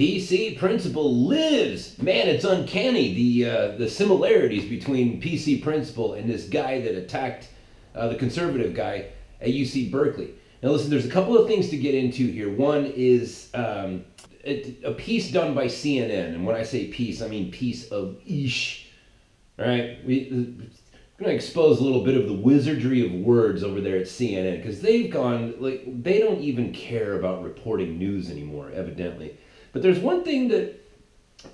PC Principal lives. Man, it's uncanny, the similarities between PC Principal and this guy that attacked the conservative guy at UC Berkeley. Now listen, there's a couple of things to get into here. One is a piece done by CNN, and when I say piece, I mean piece of ish. All right, we're going to expose a little bit of the wizardry of words over there at CNN, because they've gone, like, they don't even care about reporting news anymore, evidently. But there's one thing that,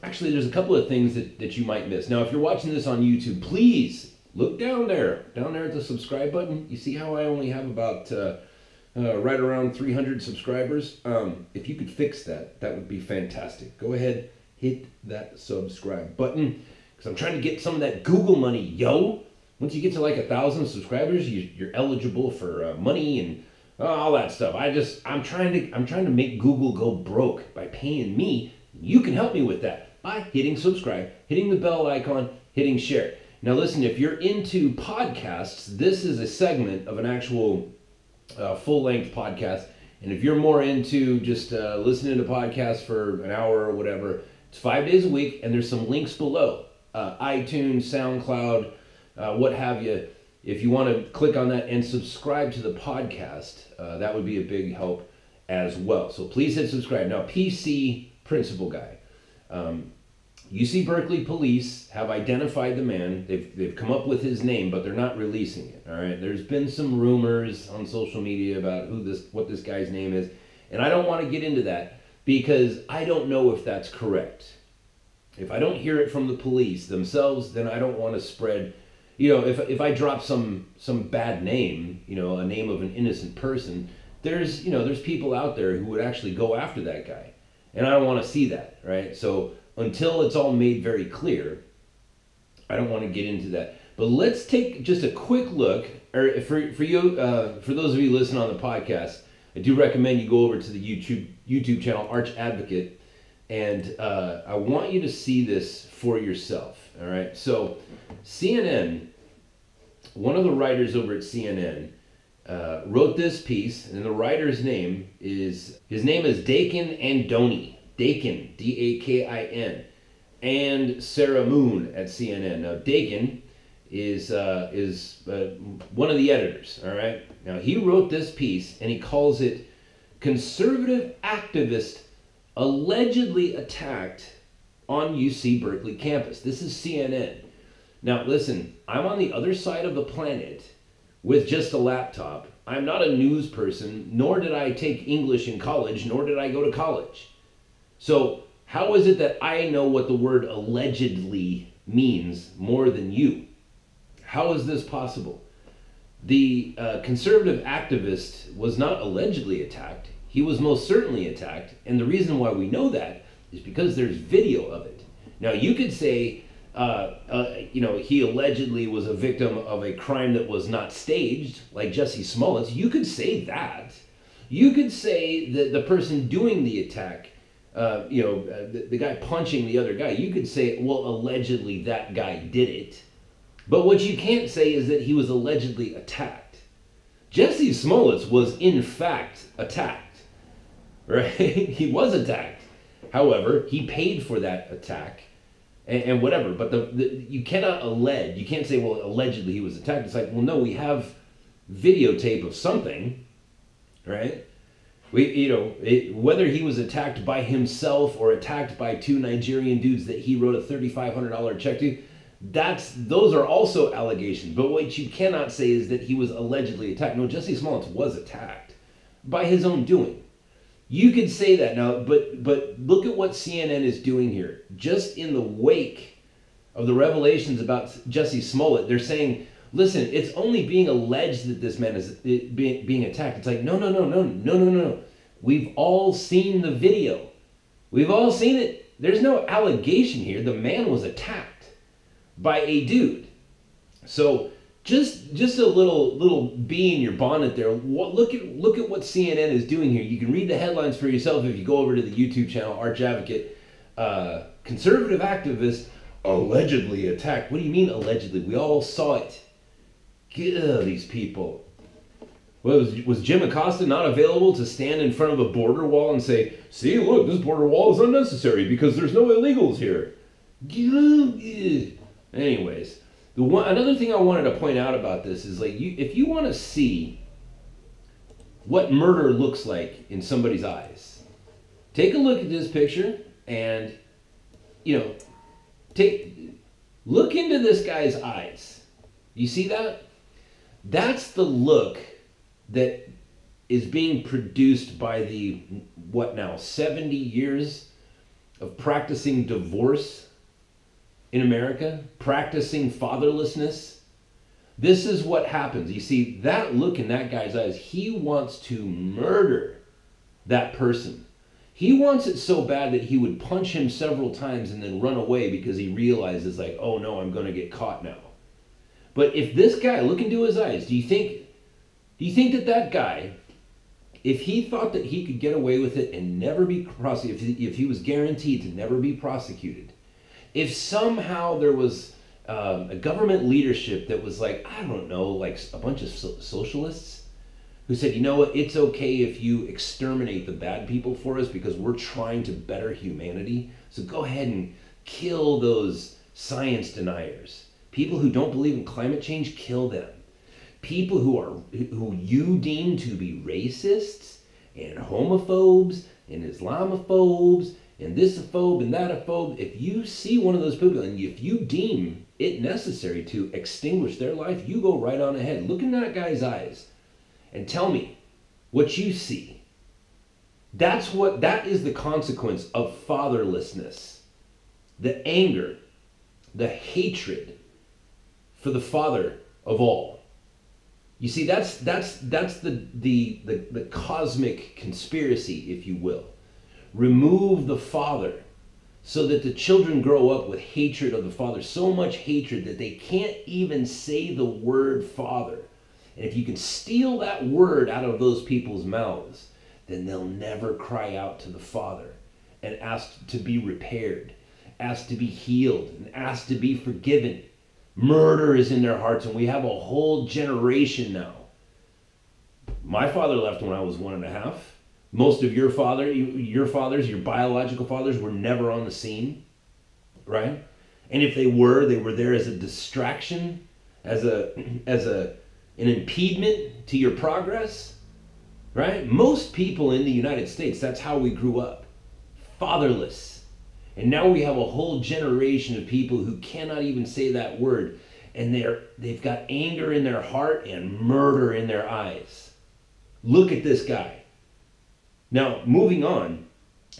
actually there's a couple of things that you might miss. Now, if you're watching this on YouTube, please look down there at the subscribe button. You see how I only have about right around 300 subscribers? If you could fix that, that would be fantastic. Go ahead, hit that subscribe button, because I'm trying to get some of that Google money, yo. Once you get to like 1,000 subscribers, you're eligible for money and all that stuff. I'm trying to make Google go broke by paying me. You can help me with that by hitting subscribe, hitting the bell icon, hitting share. Now listen, if you're into podcasts, this is a segment of an actual full-length podcast. And if you're more into just listening to podcasts for an hour or whatever, it's 5 days a week, and there's some links below. iTunes, SoundCloud, what have you. If you want to click on that and subscribe to the podcast, that would be a big help as well. So please hit subscribe. Now, PC Principal guy. UC Berkeley police have identified the man. They've come up with his name, but they're not releasing it. All right. There's been some rumors on social media about what this guy's name is, and I don't want to get into that because I don't know if that's correct. If I don't hear it from the police themselves, then I don't want to spread. You know, if I drop some bad name, you know, a name of an innocent person, there's people out there who would actually go after that guy, and I don't want to see that, right? So until it's all made very clear, I don't want to get into that. But let's take just a quick look, or for those of you listening on the podcast, I do recommend you go over to the YouTube channel Arch Advocate, and I want you to see this for yourself. All right, so CNN, one of the writers over at CNN wrote this piece, and the writer's name is Dakin Andoni. Dakin, D-A-K-I-N, and Sarah Moon at CNN. Now, Dakin is one of the editors, all right? Now, he wrote this piece, and he calls it Conservative Activist Allegedly Attacked on UC Berkeley Campus. This is CNN. Now, listen, I'm on the other side of the planet with just a laptop. I'm not a news person, nor did I take English in college, nor did I go to college. So how is it that I know what the word allegedly means more than you? How is this possible? The conservative activist was not allegedly attacked. He was most certainly attacked. And the reason why we know that is because there's video of it. Now, you could say, he allegedly was a victim of a crime that was not staged, like Jussie Smollett's. You could say that. You could say that the person doing the attack, the guy punching the other guy, you could say, well, allegedly that guy did it. But what you can't say is that he was allegedly attacked. Jussie Smollett's was in fact attacked, right? He was attacked. However, he paid for that attack and whatever. But you cannot allege, you can't say, well, allegedly he was attacked. It's like, well, no, we have videotape of something, right? Whether he was attacked by himself or attacked by two Nigerian dudes that he wrote a $3,500 check to, those are also allegations. But what you cannot say is that he was allegedly attacked. No, Jussie Smollett was attacked by his own doing. You could say that now, but look at what CNN is doing here. Just in the wake of the revelations about Jussie Smollett, they're saying, listen, it's only being alleged that this man is being attacked. It's like, no. We've all seen the video. We've all seen it. There's no allegation here. The man was attacked by a dude. So just a little bee in your bonnet there. Look at what CNN is doing here. You can read the headlines for yourself if you go over to the YouTube channel Arch Advocate. Conservative activist allegedly attacked. What do you mean allegedly? We all saw it. These people. Was Jim Acosta not available to stand in front of a border wall and say, see, look, this border wall is unnecessary because there's no illegals here? Anyways, another thing I wanted to point out about this is, like, if you want to see what murder looks like in somebody's eyes, take a look at this picture and, look into this guy's eyes. You see that? That's the look that is being produced by the, 70 years of practicing divorce in America, practicing fatherlessness. This is what happens. You see, that look in that guy's eyes, he wants to murder that person. He wants it so bad that he would punch him several times and then run away because he realizes, like, oh no, I'm going to get caught now. But if this guy, look into his eyes, do you think that guy, if he thought that he could get away with it and never be prosecuted, if he was guaranteed to never be prosecuted, if somehow there was a government leadership that was like, I don't know, like a bunch of socialists who said, you know what, it's okay if you exterminate the bad people for us because we're trying to better humanity, so go ahead and kill those science deniers. People who don't believe in climate change, kill them. People who you deem to be racists and homophobes and Islamophobes and thisophobe and thatophobe, if you see one of those people and if you deem it necessary to extinguish their life, you go right on ahead. Look in that guy's eyes and tell me what you see. That is the consequence of fatherlessness. The anger, the hatred for the father of all. You see, that's the cosmic conspiracy, if you will. Remove the father so that the children grow up with hatred of the father, so much hatred that they can't even say the word father. And if you can steal that word out of those people's mouths, then they'll never cry out to the Father and ask to be repaired, ask to be healed, and ask to be forgiven. Murder is in their hearts, and we have a whole generation now. My father left when I was 1.5. Most of your fathers, your biological fathers, were never on the scene, right? And if they were there as a distraction, as an impediment to your progress, right? Most people in the United States, that's how we grew up, fatherless. And now we have a whole generation of people who cannot even say that word, and they've got anger in their heart and murder in their eyes. Look at this guy. Now, moving on,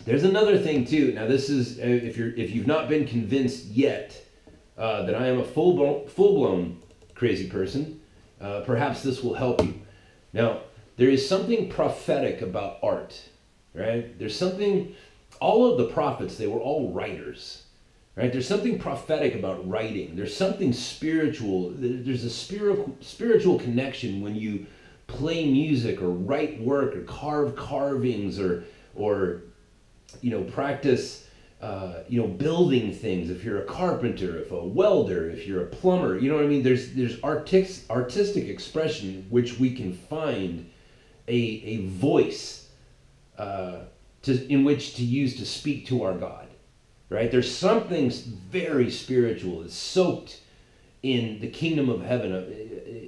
there's another thing too. Now, this is if you've not been convinced yet that I am a full-blown crazy person, perhaps this will help you. Now, there is something prophetic about art, right? There's something. All of the prophets, they were all writers, right? There's something prophetic about writing. There's something spiritual. There's a spiritual connection when you play music or write work or carve carvings or practice building things. If you're a carpenter, if a welder, if you're a plumber, you know what I mean? There's artistic expression which we can find a voice in which to use to speak to our God, right? There's something very spiritual that's soaked in the kingdom of heaven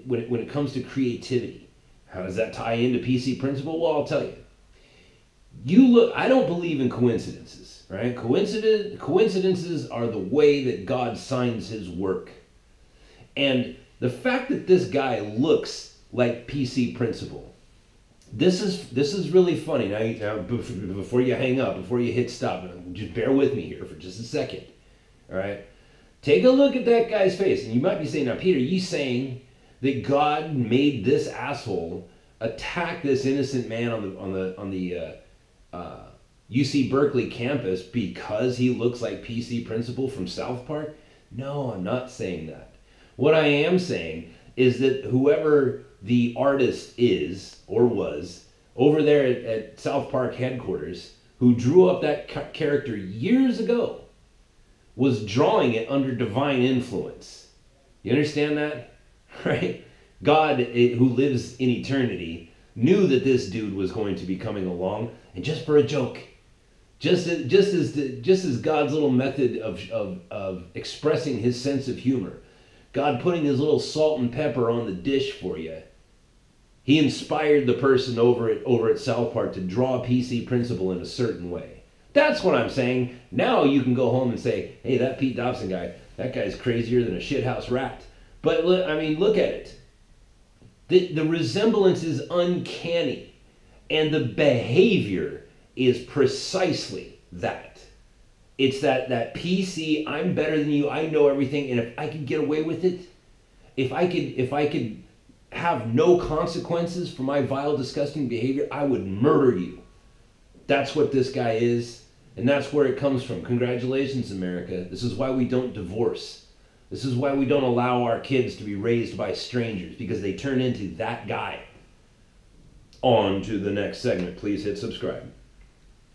when it comes to creativity. How does that tie into PC principle? Well, I'll tell you. I don't believe in coincidences, right? Coincidences are the way that God signs his work. And the fact that this guy looks like PC principle, this is really funny. Now, before you hang up, before you hit stop, just bear with me here for just a second. All right, take a look at that guy's face, and you might be saying, "Now, Peter, you saying that God made this asshole attack this innocent man on the UC Berkeley campus because he looks like PC Principal from South Park?" No, I'm not saying that. What I am saying is that whoever the artist is or was over there at South Park headquarters, who drew up that character years ago, was drawing it under divine influence. You understand that? Right? God, who lives in eternity, knew that this dude was going to be coming along, and just for a joke, just as God's little method of expressing his sense of humor, God putting his little salt and pepper on the dish for you, he inspired the person over at South Park to draw a PC principle in a certain way. That's what I'm saying. Now you can go home and say, hey, that Pete Dobson guy, that guy's crazier than a shithouse rat. But look at it. The resemblance is uncanny, and the behavior is precisely that. It's that PC, I'm better than you, I know everything, and if I could get away with it, if I could have no consequences for my vile, disgusting behavior, I would murder you. That's what this guy is, and that's where it comes from. Congratulations, America. This is why we don't divorce. This is why we don't allow our kids to be raised by strangers, because they turn into that guy. On to the next segment. Please hit subscribe.